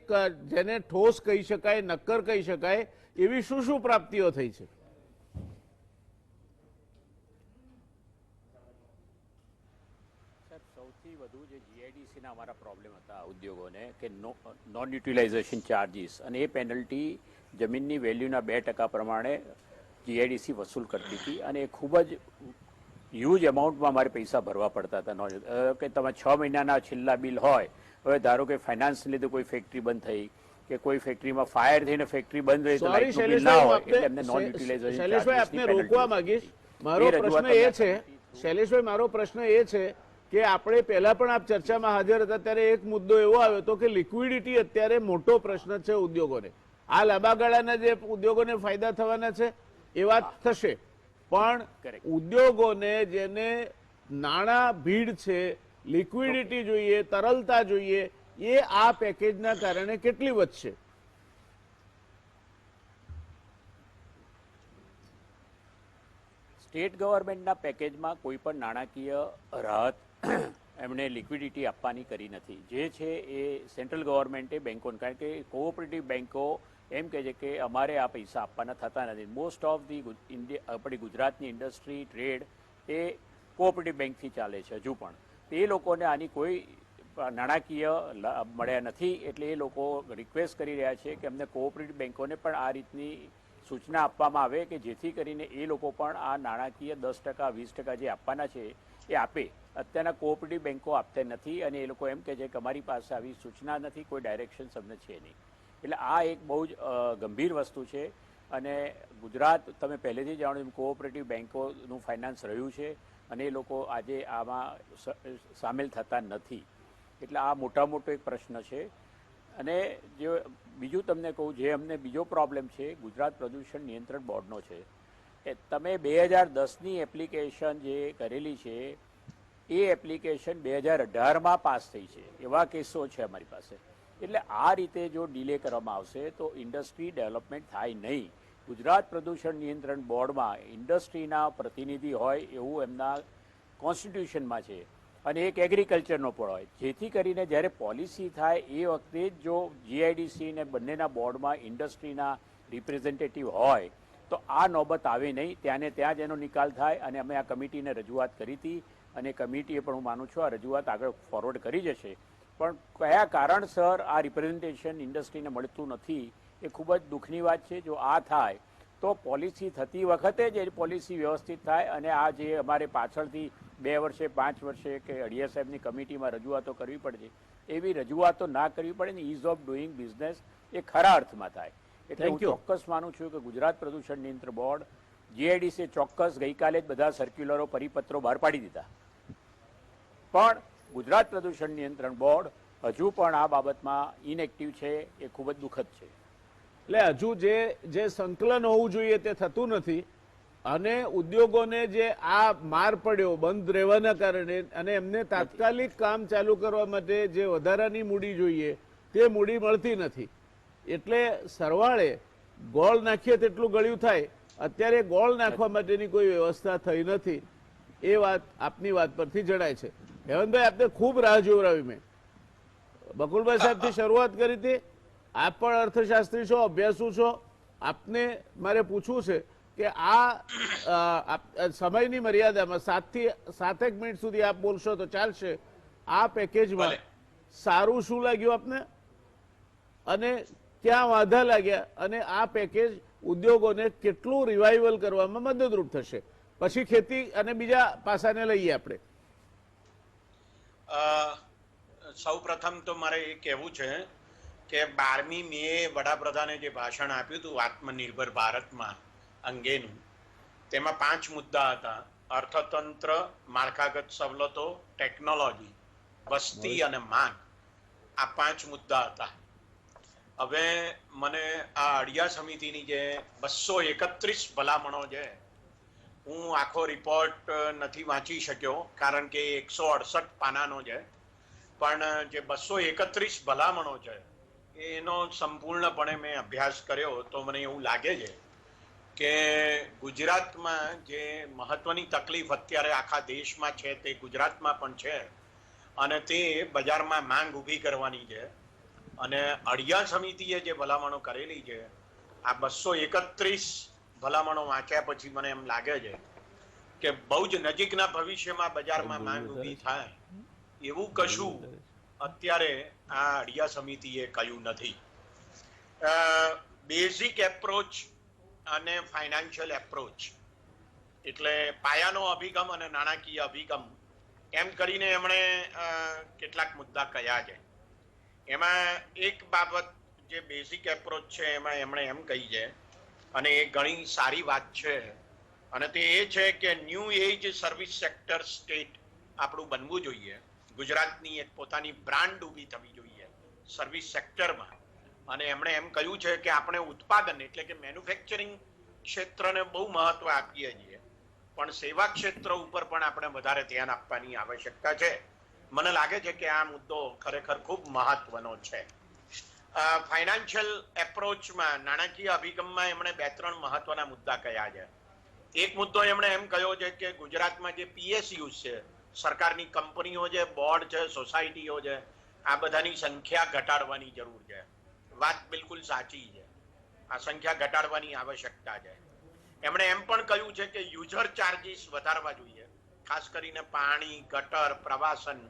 જેને ઠોસ કહી શકાય, નક્કર કહી શકાય એવી શું શું પ્રાપ્તિઓ થઈ છે? સૌથી વધુ જે જીઆઈડીસીના અમારા પ્રોબ્લેમ હતા ઉદ્યોગોને કે નોન યુટિલાઇઝેશન ચાર્જીસ અને એ પેનલ્ટી જમીનની વેલ્યુના 2% પ્રમાણે જીઆઈડીસી વસૂલ કરતી હતી અને એ ખૂબ જ હ્યુજ અમાઉન્ટમાં અમારે પૈસા ભરવા પડતા હતા. કે તમે 6 મહિનાના છેલ્લા બિલ હોય, હવે ધારો કે ફાઇનાન્સ લીધે કોઈ ફેક્ટરી બંધ થઈ કે કોઈ ફેક્ટરીમાં ફાયર થઈને ફેક્ટરી બંધ રહી તો લાઇટનું બિલ ના હોય એટલે એમને નોન યુટિલાઇઝેશન શૈલેષભાઈ, આપને રોકવા માંગીશ. મારો પ્રશ્ન એ છે, શૈલેષભાઈ, મારો પ્રશ્ન એ છે કે આપણે પહેલા પણ આપ ચર્ચામાં હાજર હતા ત્યારે એક મુદ્દો એવો આવ્યો હતો કે લિક્વિડિટી અત્યારે મોટો પ્રશ્ન છે ઉદ્યોગોને. આ લાંબા ગાળાના જે ઉદ્યોગોને ફાયદા થવાના છે એ વાત થશે, પણ ઉદ્યોગોને જેને નાણાં ભીડ છે, લિક્વિડિટી જોઈએ, તરલતા જોઈએ, એ આ પેકેજના કારણે કેટલી વધશે? સ્ટેટ ગવર્મેન્ટના પેકેજમાં કોઈ પણ નાણાકીય રાહત એમણે લિક્વિડિટી આપવાની કરી નથી. જે છે એ સેન્ટ્રલ ગવર્મેન્ટે બેન્કોને, કારણ કે કોઓપરેટિવ બેન્કો એમ કહે છે કે અમારે આ પૈસા આપવાના થતા નથી. મોસ્ટ ઓફ ધી આપણી ગુજરાતની ઇન્ડસ્ટ્રી, ટ્રેડ એ કોઓપરેટિવ બેંકથી ચાલે છે હજુ પણ. તે લોકોને આની કોઈ નાણાકીય મળ્યા નથી એટલે એ લોકો રિક્વેસ્ટ કરી રહ્યા છે કે અમને કોઓપરેટિવ બેન્કોને પણ આ રીતની સૂચના આપવામાં આવે કે જેથી કરીને એ લોકો પણ આ નાણાકીય 10%, 20% જે આપવાના છે એ આપે. અત્યારના કોઓપરેટિવ બેન્કો આપતા નથી અને એ લોકો એમ કહે છે કે અમારી પાસે આવી સૂચના નથી, કોઈ ડાયરેક્શન અમને છે નહીં. એટલે આ એક બહુ જ ગંભીર વસ્તુ છે અને ગુજરાત, તમે પહેલેથી જાણો છો, કોઓપરેટિવ બેન્કોનું ફાઇનાન્સ રહ્યું છે અને એ લોકો આજે આમાં સામેલ થતા નથી. એટલે આ મોટો એક પ્રશ્ન છે. અને જે બીજું તમને કહું, જે અમને બીજો પ્રોબ્લેમ છે ગુજરાત પ્રદૂષણ નિયંત્રણ બોર્ડનો છે. એ તમે 2010ની એપ્લિકેશન જે કરેલી છે એ એપ્લિકેશન 2018માં પાસ થઈ છે. એવા કેસો છે અમારી પાસે. એટલે આ રીતે જો ડિલે કરવામાં આવશે તો ઇન્ડસ્ટ્રી ડેવલપમેન્ટ થાય નહીં. ગુજરાત પ્રદૂષણ નિયંત્રણ બોર્ડમાં ઇન્ડસ્ટ્રીના પ્રતિનિધિ હોય એવું એમના કોન્સ્ટિટ્યુશનમાં છે અને એક એગ્રીકલ્ચરનો પણ હોય, જેથી કરીને જ્યારે પોલિસી થાય એ વખતે જ જો જીઆઈડીસી ને બંનેના બોર્ડમાં ઇન્ડસ્ટ્રીના રિપ્રેઝેન્ટેટિવ હોય તો આ નોબત આવે નહીં. ત્યાંને ત્યાં જ એનો નિકાલ થાય. અને અમે આ કમિટીને રજૂઆત કરી હતી અને કમિટીએ પણ હું માનું છું આ રજૂઆત આગળ ફોરવર્ડ કરી જશે. પણ કયા કારણસર આ રિપ્રેઝન્ટેશન ઇન્ડસ્ટ્રીને મળતું નથી એ ખૂબ જ દુઃખની વાત છે. જો આ થાય તો પોલિસી થતી વખતે જ એ પોલિસી વ્યવસ્થિત થાય અને આ જે અમારે પાછળથી 2 વર્ષે, 5 વર્ષે કે અડિયા સાહેબની કમિટીમાં રજૂઆતો કરવી પડે એવી રજૂઆતો ના કરવી પડે ને ઇઝ ઓફ ડુઈંગ બિઝનેસ એ ખરા અર્થમાં થાય. એટલે હું ચોક્કસ માનું છું કે ગુજરાત પ્રદૂષણ નિયંત્રણ બોર્ડ, જીઆઈડીસી ચોક્કસ ગઈકાલે જ બધા સર્ક્યુલરો, પરિપત્રો બહાર પાડી દીધા, પણ ગુજરાત પ્રદૂષણ નિયંત્રણ બોર્ડ હજુ પણ આ બાબતમાં ઇનએક્ટિવ છે. એ ખૂબ જ દુઃખદ છે. એટલે હજુ જે સંકલન હોવું જોઈએ તે થતું નથી અને ઉદ્યોગોને જે આ માર પડ્યો બંધ રહેવાના કારણે અને એમને તાત્કાલિક કામ ચાલુ કરવા માટે જે વધારાની મૂડી જોઈએ તે મૂડી મળતી નથી. એટલે સરવાળે ગોળ નાખીએ તેટલું ગળ્યું થાય. અત્યારે ગોળ નાખવા માટેની કોઈ વ્યવસ્થા થઈ નથી. એ વાત આપની વાત પરથી જણાય છે. હેવનભાઈ, આપને ખૂબ રાહ જોવરાવી. મેં બકુલભાઈ સાહેબથી શરૂઆત કરી હતી. આપ પણ અર્થશાસ્ત્રી છો, અભ્યાસુ છો. આપને મારે પૂછવું છે કે આ સમયની મર્યાદામાં 7 થી 7 મિનિટ સુધી આપ બોલશો તો ચાલશે. આ પેકેજમાં ભલે. સારું શું લાગ્યું આપને અને ક્યાં વાંધા લાગ્યા અને આ પેકેજ ઉદ્યોગોને કેટલું રિવાઇવલ કરવામાં મદદરૂપ થશે? પછી ખેતી અને બીજા પાસાને લઈએ આપણે. સૌ પ્રથમ તો મારે એ કહેવું છે કે 12મી મે વડાપ્રધાને જે ભાષણ આપ્યું હતું આત્મનિર્ભર ભારતમાં અંગેનું, તેમાં 5 મુદ્દા હતા: અર્થતંત્ર, માળખાગત સવલતો, ટેકનોલોજી, વસ્તી અને માંગ. આ 5 મુદ્દા હતા. હવે મને આ અડિયા સમિતિની જે 231 ભલામણો છે, હું આખો રિપોર્ટ નથી વાંચી શક્યો કારણ કે 168 પાનાનો છે, પણ જે 231 ભલામણો છે એનો સંપૂર્ણપણે મેં અભ્યાસ કર્યો તો મને એવું લાગે છે કે ગુજરાતમાં જે મહત્વની તકલીફ અત્યારે આખા દેશમાં છે તે ગુજરાતમાં પણ છે, અને તે બજારમાં માંગ ઊભી કરવાની છે. અને અડિયા સમિતિએ જે ભલામણો કરેલી છે, આ 231 ભલામણો વાંચ્યા પછી મને એમ લાગે છે કે બહુ જ નજીકના ભવિષ્યમાં બજારમાં માંગ ઊભી થાય એવું કશું અત્યારે આ અડિયા સમિતિએ કહ્યું નથી. બેઝિક એપ્રોચ અને ફાઇનાન્શિયલ એપ્રોચ એટલે પાયાનો અભિગમ અને નાણાકીય અભિગમ એમ કરીને એમણે કેટલાક મુદ્દા કહ્યા છે. એમાં એક બાબત જે બેઝિક એપ્રોચ છે એમાં એમણે એમ કહી છે, અને એ ઘણી સારી વાત છે, અને તે એ છે કે new age service sector state આપણું બનવું જોઈએ. ગુજરાતની એક પોતાની બ્રાન્ડ ઊભી થવી જોઈએ સર્વિસ સેક્ટરમાં. અને એમણે એમ કહ્યું છે કે આપણે ઉત્પાદન એટલે કે મેન્યુફેક્ચરિંગ ક્ષેત્રને બહુ મહત્વ આપીએ છીએ, પણ સેવા ક્ષેત્ર ઉપર પણ આપણે વધારે ધ્યાન આપવાની આવશ્યકતા છે. મને લાગે છે કે આ મુદ્દો ખરેખર ખૂબ મહત્વનો છે. ફાઇનાન્શિયલ એપ્રોચમાં, નાણાકીય અભિગમમાં એમણે 2-3 મહત્વના મુદ્દા કહ્યા છે. એક મુદ્દો એમણે એમ કહ્યો છે કે ગુજરાતમાં જે PSUs છે, સરકારની કંપનીઓ છે, બોર્ડ છે, સોસાયટીઓ છે, આ બધાની સંખ્યા ઘટાડવાની જરૂર છે. વાત બિલકુલ સાચી છે, આ સંખ્યા ઘટાડવાની આવશ્યકતા છે. એમણે એમ પણ કહ્યું છે કે યુઝર ચાર્જીસ વધારવા જોઈએ, ખાસ કરીને પાણી, ગટર, પ્રવાસન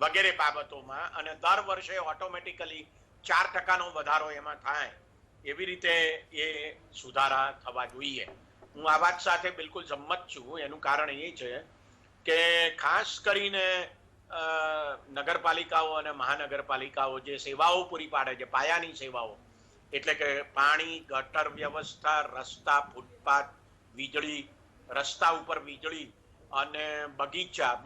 વગેરે બાબતોમાં, અને દર વર્ષે ઓટોમેટિકલી 4% વધારો એમાં થાય એવી રીતે એ સુધારા થવા જોઈએ. હું આ વાત સાથે બિલકુલ સંમત છું. એનું કારણ એ છે કે ખાસ કરીને નગરપાલિકાઓ અને મહાનગરપાલિકાઓ જે સેવાઓ પૂરી પાડે છે, પાયાની સેવાઓ એટલે કે પાણી, ગટર વ્યવસ્થા, રસ્તા, ફૂટપાથ, વીજળી, રસ્તા ઉપર વીજળી અને બગીચા,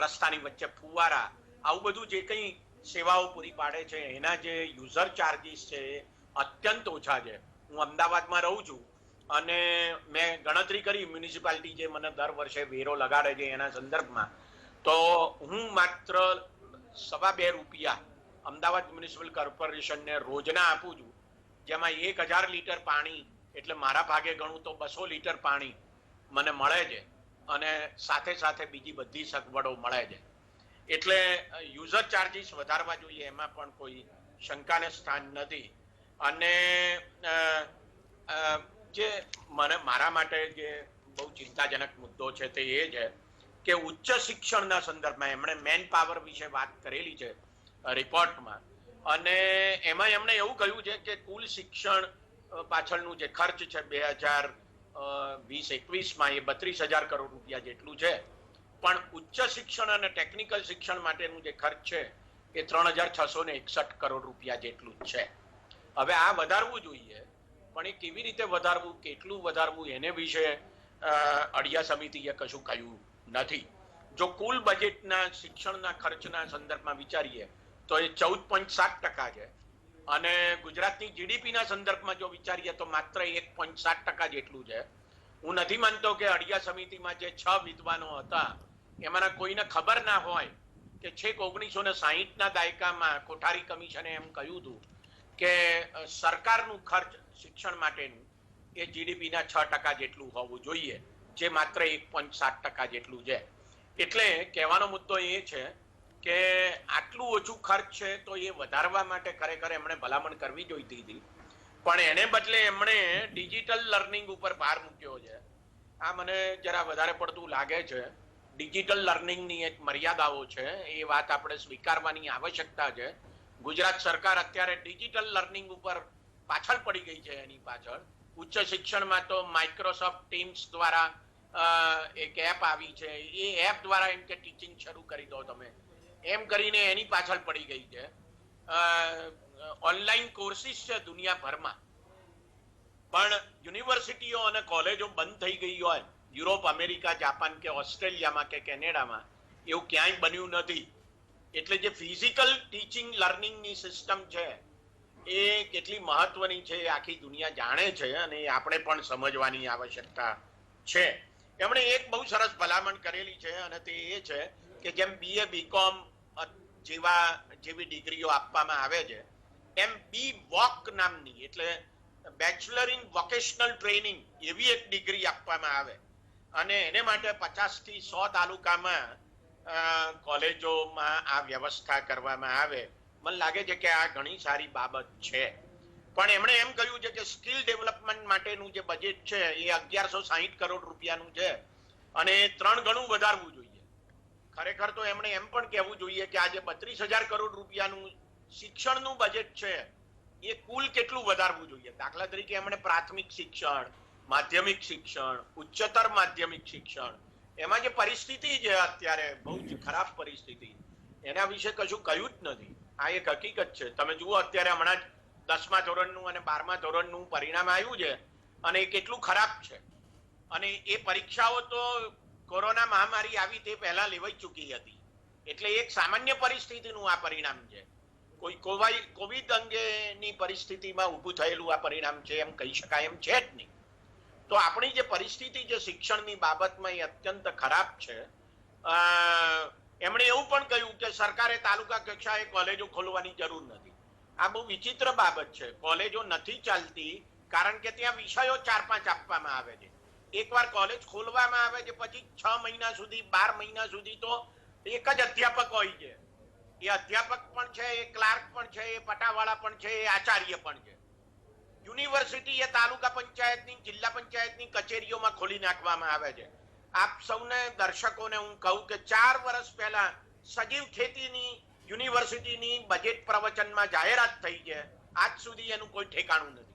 રસ્તાની વચ્ચે ફુવારા, આવું બધું જે કંઈ સેવાઓ પૂરી પાડે છે એના જે યુઝર ચાર્જીસ છે એ અત્યંત ઓછા છે. હું અમદાવાદમાં રહું છું અને મેં ગણતરી કરી મ્યુનિસિપાલિટી જે મને દર વર્ષે વેરો લગાડે છે એના સંદર્ભમાં, તો હું માત્ર ₹2.25 અમદાવાદ મ્યુનિસિપલ કોર્પોરેશનને રોજના આપું છું, જેમાં 1000 લીટર પાણી એટલે મારા ભાગે ગણું તો 200 લીટર પાણી મને મળે છે, અને સાથે સાથે બીજી બધી સગવડો મળે છે. એટલે યુઝર ચાર્જીસ વધારવા જોઈએ, એમાં પણ કોઈ શંકાને સ્થાન નથી. અને જે મારા માટે જે બહુ ચિંતાજનક મુદ્દો છે તે એ છે કે ઉચ્ચ શિક્ષણના સંદર્ભમાં એમણે મેન પાવર વિશે વાત કરેલી છે રિપોર્ટમાં, અને એમાં એમણે એવું કહ્યું છે કે કુલ શિક્ષણ પાછળનું જે ખર્ચ છે 2020-21માં એ 32,000 કરોડ રૂપિયા જેટલું છે, પણ ઉચ્ચ શિક્ષણ અને ટેકનિકલ શિક્ષણ માટેનું જે ખર્ચ છે એ 3,661 કરોડ રૂપિયા જેટલું જ છે. હવે આ વધારવું જોઈએ, પણ એ કેવી રીતે વધારવું, કેટલું વધારવું, એને વિશે અડિયા સમિતિએ કશું કહ્યું નથી. જો કુલ બજેટના શિક્ષણના ખર્ચના સંદર્ભમાં વિચારીએ તો એ 14.7% છે, અને ગુજરાતની જીડીપીના સંદર્ભમાં જો વિચારીએ તો માત્ર 1.7% જેટલું છે. હું નથી માનતો કે અડિયા સમિતિમાં જે 6 વિદ્વાનો હતા એમાંના કોઈને ખબર ના હોય કે છેક 1960ના દાયકામાં કોઠારી કમિશને એમ કહ્યું હતું કે સરકારનું ખર્ચ શિક્ષણ માટેનું એ જીડીપીના 6% જેટલું હોવું જોઈએ, જે માત્ર 1.7% જેટલું છે. એટલે કહેવાનો મુદ્દો એ છે કે આટલું ઓછું ખર્ચ છે તો એ વધારવા માટે ખરેખર એમણે ભલામણ કરવી જોઈતી હતી, પણ એને બદલે એમણે ડિજિટલ લર્નિંગ ઉપર ભાર મૂક્યો છે. આ મને જરા વધારે પડતું લાગે છે. ડિજિટલ લર્નિંગની એક મર્યાદાઓ છે, એ વાત આપણે સ્વીકારવાની આવશ્યકતા છે. ગુજરાત સરકાર અત્યારે ડિજિટલ લર્નિંગ ઉપર પાછળ પડી ગઈ છે. એની પાછળ ઉચ્ચ શિક્ષણમાં તો માઇક્રોસોફ્ટ ટીમ્સ દ્વારા એક એપ આવી છે, એ એપ દ્વારા એમ કે ટીચિંગ શરૂ કરી દો તમે, એમ કરીને એની પાછળ પડી ગઈ છે. ઓનલાઈન કોર્સિસ છે દુનિયાભરમાં, પણ યુનિવર્સિટીઓ અને કોલેજો બંધ થઈ ગઈ હોય યુરોપ, અમેરિકા, જાપાન કે ઓસ્ટ્રેલિયામાં કે કેનેડામાં, એવું ક્યાંય બન્યું નથી. એટલે જે ફિઝિકલ ટીચિંગ લર્નિંગની સિસ્ટમ છે એ કેટલી મહત્વની છે એ આખી દુનિયા જાણે છે, અને આપણે પણ સમજવાની આવશ્યકતા છે. એમણે એક બહુ સરસ ભલામણ કરેલી છે, અને તે એ છે કે જેમ BA BCom જેવી ડિગ્રીઓ આપવામાં આવે છે, એમ BVoc નામની, એટલે બેચલર ઇન વોકેશનલ ટ્રેનિંગ, એવી એક ડિગ્રી આપવામાં આવે, અને એને માટે 50 થી 100 તાલુકામાં કોલેજોમાં આ વ્યવસ્થા કરવામાં આવે. મને લાગે છે કે આ ઘણી સારી બાબત છે. પણ એમણે એમ કહ્યું છે કે સ્કિલ ડેવલપમેન્ટ માટેનું જે બજેટ છે એ 1160 કરોડ રૂપિયાનું છે, અને 3 ગણું વધારવું જોઈએ. ખરેખર તો એમણે એમ પણ કહેવું જોઈએ કે આજે 32,000 કરોડ રૂપિયાનું શિક્ષણનું બજેટ છે, એ કુલ કેટલું વધારવું જોઈએ. દાખલા તરીકે એમણે પ્રાથમિક શિક્ષણ, માધ્યમિક શિક્ષણ, ઉચ્ચતર માધ્યમિક શિક્ષણ, એમાં જે પરિસ્થિતિ છે અત્યારે બહુ જ ખરાબ પરિસ્થિતિ, એના વિશે કશું કહ્યું જ નથી. આ એક હકીકત છે. તમે જુઓ અત્યારે હમણાં જ 10મા ધોરણનું અને 12મા ધોરણનું પરિણામ આવ્યું છે, અને એ કેટલું ખરાબ છે. અને એ પરીક્ષાઓ તો કોરોના મહામારી આવી તે પહેલા લેવાઈ ચૂકી હતી, એટલે એક સામાન્ય પરિસ્થિતિનું આ પરિણામ છે. કોઈ કોવિડ અંગેની પરિસ્થિતિમાં ઊભું થયેલું આ પરિણામ છે એમ કહી શકાય એમ છે જ નહીં. તો આપણી જે પરિસ્થિતિ છે શિક્ષણની બાબતમાં એ અત્યંત ખરાબ છે. એમણે એવું પણ કહ્યું કે સરકારે તાલુકા કક્ષાએ કોલેજો ખોલવાની જરૂર નથી. આ બહુ વિચિત્ર બાબત છે. કોલેજો નથી ચાલતી કારણ કે ત્યાં વિષયો 4-5 આપવામાં આવે છે. એકવાર કોલેજ ખોલવામાં આવે છે પછી 6 મહિના સુધી, 12 મહિના સુધી તો એક જ અધ્યાપક હોય છે. એ અધ્યાપક પણ છે, એ ક્લાર્ક પણ છે, એ પટાવાળા પણ છે, એ આચાર્ય પણ છે. યુનિવર્સિટી એ તાલુકા પંચાયતની, જિલ્લા પંચાયતની કચેરીઓમાં ખોલી નાખવામાં આવે છે. આપ સૌને દર્શકોને હું કહું કે 4 વર્ષ પહેલા સજીવ ખેતીની યુનિવર્સિટીની બજેટ પ્રવચનમાં જાહેરાત થઈ છે, આજ સુધી એનું કોઈ ઠેકાણું નથી.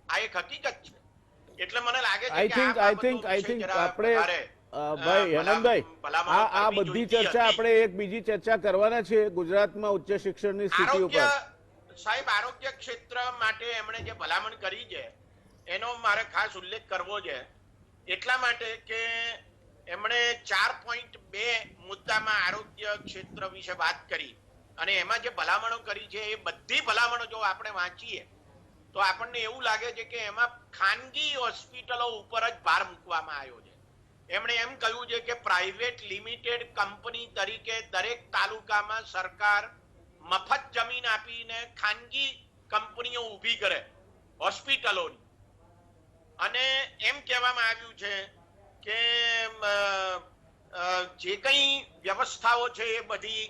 આ એક હકીકત છે. એટલે મને લાગે છે કે આઈ થિંક આપણે ભાઈ હેમંતભાઈ, આ બધી ચર્ચા આપણે એક બીજી ચર્ચા કરવાના છે ગુજરાતમાં ઉચ્ચ શિક્ષણની સ્થિતિ ઉપર. સાહેબ, આરોગ્ય ક્ષેત્ર માટે એમણે જે ભલામણ કરી છે એનો મારે ખાસ ઉલ્લેખ કરવો છે, એટલા માટે કે એમણે 4.2 મુદ્દામાં આરોગ્ય ક્ષેત્ર વિશે વાત કરી, અને એમાં જે ભલામણો કરી છે એ બધી ભલામણો જો આપણે વાંચીએ તો આપણને એવું લાગે છે કે એમાં ખાનગી હોસ્પિટલો ઉપર જ ભાર મૂકવામાં આવ્યો છે. એમણે એમ કહ્યું છે કે પ્રાઇવેટ લિમિટેડ કંપની તરીકે દરેક તાલુકામાં સરકાર મફત જમીન આપીને ખાનગી કંપનીઓ ઊભી કરે હોસ્પિટલોની, અને એમ કહેવામાં આવ્યું છે કે જે કંઈ વ્યવસ્થાઓ છે એ બધી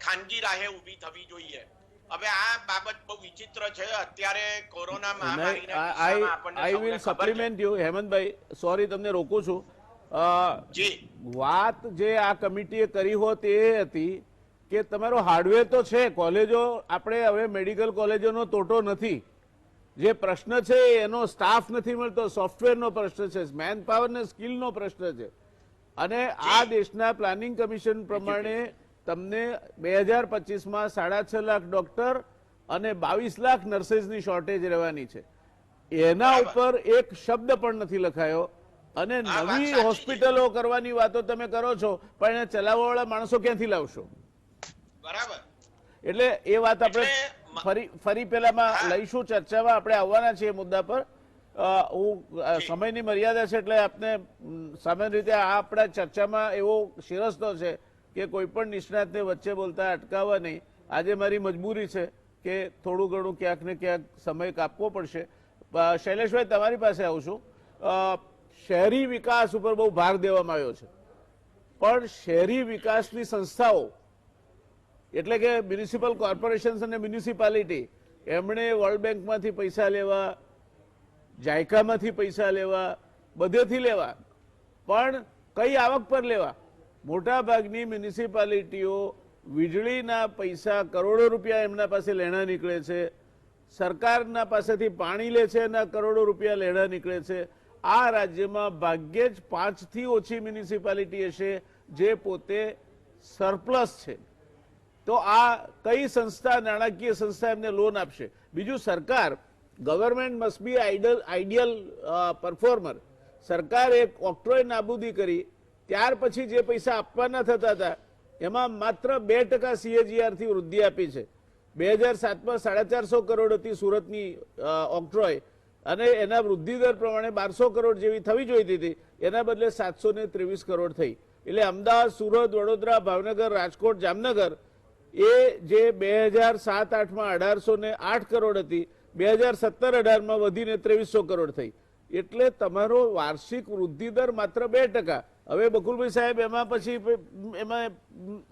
ખાનગી રાહે ઊભી થવી જોઈએ. હવે આ બાબત બહુ વિચિત્ર છે. અત્યારે કોરોના મહામારીના કિસ્સામાં આપણને I will supplement you Hemantbhai, sorry તમને રોકું છું. વાત જે આ કમિટીએ કરી હોત એ હતી કે તમારો હાર્ડવેર તો છે, કોલેજો, આપણે હવે મેડિકલ કોલેજોનો તોટો નથી. જે પ્રશ્ન છે એનો સ્ટાફ નથી મળતો, સોફ્ટવેરનો પ્રશ્ન છે, મેન પાવર ને સ્કિલનો પ્રશ્ન છે. અને આ દેશના પ્લાનિંગ કમિશન પ્રમાણે તમને 2025માં 6.5 લાખ ડોક્ટર અને 22 લાખ નર્સિસની શોર્ટેજ રહેવાની છે. એના ઉપર એક શબ્દ પણ નથી લખાયો. અને નવી હોસ્પિટલો કરવાની વાતો તમે કરો છો, પણ એને ચલાવવાવાળા માણસો ક્યાંથી લાવશો? બરાબર. એટલે એ વાત આપણે ફરી પેલામાં લઈશું, ચર્ચામાં આપણે આવવાના છીએ મુદ્દા પર. હું સમયની મર્યાદા છે એટલે આપને સામાન્ય રીતે આપણા ચર્ચામાં એવો શિરસ્તો છે કે કોઈ પણ નિષ્ણાતને વચ્ચે બોલતા અટકાવવા નહીં. આજે મારી મજબૂરી છે કે થોડું ઘણું ક્યાંક ને ક્યાંક સમય કાપવો પડશે. શૈલેષભાઈ, તમારી પાસે આવું છું. શહેરી વિકાસ ઉપર બહુ ભાર દેવામાં આવ્યો છે, પણ શહેરી વિકાસની સંસ્થાઓ એટલે કે મ્યુનિસિપલ કોર્પોરેશન અને મ્યુનિસિપાલિટી એમણે વર્લ્ડ બેંકમાંથી પૈસા લેવા, જાયકામાંથી પૈસા લેવા, બધેથી લેવા, પણ કઈ આવક પર લેવા? મોટા ભાગની મ્યુનિસિપાલિટીઓ વીજળીના પૈસા કરોડો રૂપિયા એમના પાસે લેણા નીકળે છે, સરકારના પાસેથી પાણી લે છે અને કરોડો રૂપિયા લેણા નીકળે છે. આ રાજ્યમાં ભાગ્યે જ 5 થી ઓછી મ્યુનિસિપાલિટી હશે જે પોતે સરપ્લસ છે. તો આ કઈ સંસ્થા, નાણાકીય સંસ્થા એમને લોન આપશે? બીજું, સરકાર, government must be ideal performer. સરકારે ઓક્ટ્રોય નાબૂદી કરી ત્યાર પછી જે પૈસા આપવાના થતા હતા એમાં માત્ર 2% CAGR થી વૃદ્ધિ આપી છે. 2007માં 450 કરોડ હતી સુરતની ઓક્ટ્રોય, અને એના વૃદ્ધિદર પ્રમાણે 1200 કરોડ જેવી થવી જોઈતી હતી, એના બદલે 723 કરોડ થઈ. એટલે અમદાવાદ, સુરત, વડોદરા, ભાવનગર, રાજકોટ, જામનગર એ જે 2007-8માં 1808 કરોડ હતી, 2017-18માં વધીને 2300 કરોડ થઈ. એટલે તમારો વાર્ષિક વૃદ્ધિદર માત્ર 2%. હવે બકુલભાઈ સાહેબ એમાં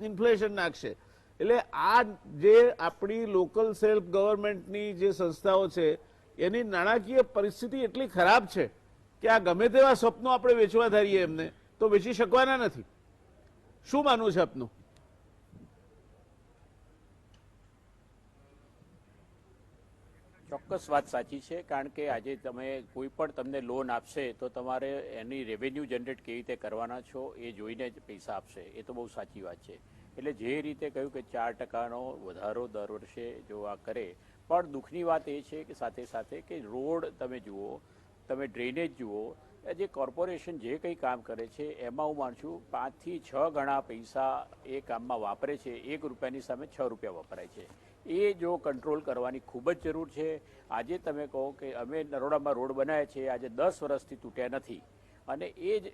ઇન્ફ્લેશન નાખશે. એટલે આ જે આપણી લોકલ સેલ્ફ ગવર્મેન્ટની જે સંસ્થાઓ છે એની નાણાકીય પરિસ્થિતિ એટલી ખરાબ છે કે આ ગમે તેવા સ્વપ્નો આપણે વેચવા ધારીએ એમને તો વેચી શકવાના નથી. શું માનવું છે આપનું? ચોક્કસ વાત સાચી છે, કારણ કે આજે તમે કોઈ પણ તમને લોન આપશે તો તમારે એની રેવન્યુ જનરેટ કેવી રીતે કરવાના છો એ જોઈને જ પૈસા આપશે. એ તો બહુ સાચી વાત છે. એટલે જે રીતે કહ્યું કે 4%નો વધારો દર વર્ષે જો આ કરે, પણ દુઃખની વાત એ છે કે સાથે સાથે કે રોડ તમે જુઓ, તમે ડ્રેનેજ જુઓ, જે કોર્પોરેશન જે કંઈ કામ કરે છે એમાં હું માનું છું 5 થી 6 ગણા પૈસા એ કામમાં વાપરે છે. 1 રૂપિયાની સામે 6 રૂપિયા વપરાય છે. એ જો કંટ્રોલ કરવાની ખૂબ જ જરૂર છે. આજે તમે કહો કે અમે નરોડામાં રોડ બનાવ્યા છે, આજે 10 વર્ષથી તૂટ્યા નથી, અને એ જ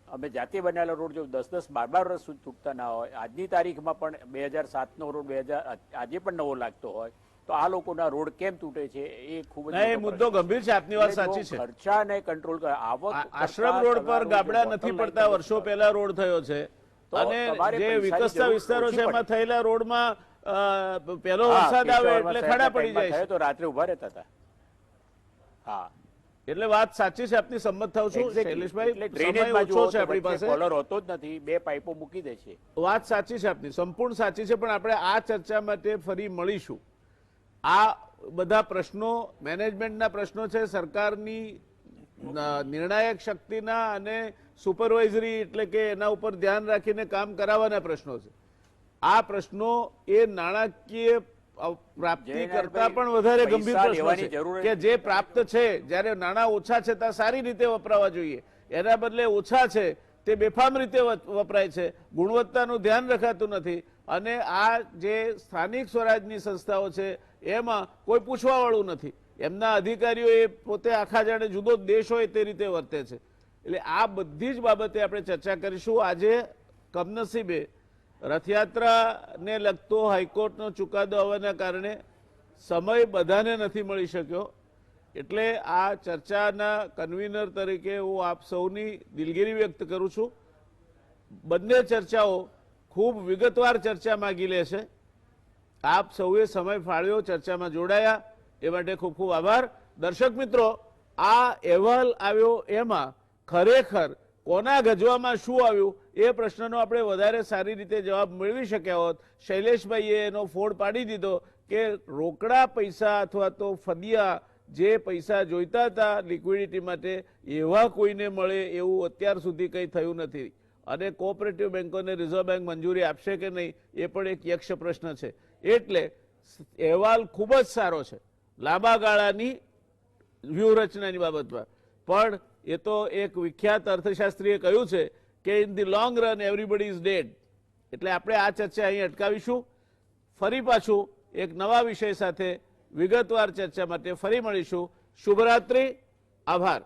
અમે જાતે બનાવેલા રોડ જો 10-10, 12 વર્ષ સુધી તૂટતા ના હોય, આજની તારીખમાં પણ 2007નો રોડ આજે પણ નવો લાગતો હોય, તો આ લોકોના રોડ કેમ તૂટે છે એ ખૂબ જ મુદ્દો ગંભીર છે. આપની વાત સાચી છે. ખર્ચાને કંટ્રોલ કરે. આશ્રમ રોડ પર ગાબડા નથી પડતા, વર્ષો પહેલા રોડ થયો છે, અને જે વિકસતા વિસ્તારો છે એમાં થયેલા રોડમાં પહેલો વરસાદ આવે એટલે ખાડા પડી જાય છે, તો રાત્રે ઉભા રહેતા હતા. હા, એટલે વાત સાચી છે. આપની સંમત થાઉં છું શૈલેષભાઈ. સમય ઓછો છે આપણી પાસે, કોલર હોતો જ નથી, 2 પાઇપો મૂકી દે છે. વાત સાચી છે આપની, સંપૂર્ણ સાચી છે. પણ આપણે આ ચર્ચા માટે ફરી મળીશું. આ બધા પ્રશ્નો મેનેજમેન્ટના પ્રશ્નો છે, સરકારની નિર્ણાયક શક્તિના અને સુપરવાઇઝરી એટલે કે એના ઉપર ધ્યાન રાખીને કામ કરાવવાના પ્રશ્નો છે. આ પ્રશ્નો એ નાણાકીય પ્રાપ્તિ કરતા પણ વધારે ગંભીર પ્રશ્નો છે કે જે પ્રાપ્ત છે, જ્યારે નાણાં ઓછા છે ત્યાં સારી રીતે વપરાવા જોઈએ, એના બદલે ઓછા છે તે બેફામ રીતે વપરાય છે, ગુણવત્તાનું ધ્યાન રખાતું નથી. અને આ જે સ્થાનિક સ્વરાજની સંસ્થાઓ છે એમાં કોઈ પૂછવા વાળું નથી. એમના અધિકારીઓ એ પોતે આખા જાણે જુદો દેશ હોય તે રીતે વર્તે છે. એટલે આ બધી જ બાબતે આપણે ચર્ચા કરીશું. આજે કમનસીબે રથયાત્રાને લગતો હાઈકોર્ટનો ચુકાદો આવવાના કારણે સમય બધાને નથી મળી શક્યો. એટલે આ ચર્ચાના કન્વીનર તરીકે હું આપ સૌની દિલગીરી વ્યક્ત કરું છું. બંને ચર્ચાઓ ખૂબ વિગતવાર ચર્ચા માગી લે છે. આપ સૌએ સમય ફાળ્યો, ચર્ચામાં જોડાયા, એ માટે ખૂબ ખૂબ આભાર. દર્શક મિત્રો, આ અહેવાલ આવ્યો એમાં ખરેખર કોના ગજવામાં શું આવ્યું એ પ્રશ્નનો આપણે વધારે સારી રીતે જવાબ મેળવી શક્યા હોત. શૈલેષભાઈએ એનો ફોડ પાડી દીધો કે રોકડા પૈસા અથવા તો ફદિયા જે પૈસા જોઈતા હતા લિક્વિડિટી માટે એવા કોઈને મળે એવું અત્યાર સુધી કંઈ થયું નથી. અને કોઓપરેટિવ બેંકોને રિઝર્વ બેંક મંજૂરી આપશે કે નહીં એ પણ એક યક્ષ પ્રશ્ન છે. એટલે અહેવાલ ખૂબ જ સારો છે લાંબા ગાળાની વ્યૂહરચનાની બાબતમાં. પણ એ તો એક વિખ્યાત અર્થશાસ્ત્રીએ કહ્યું છે કે in the long run everybody is dead. એટલે આપણે આ ચર્ચા અહીં અટકાવીશું. ફરી પાછું એક નવા વિષય સાથે વિગતવાર ચર્ચા માટે ફરી મળીશું. શુભરાત્રિ. આભાર.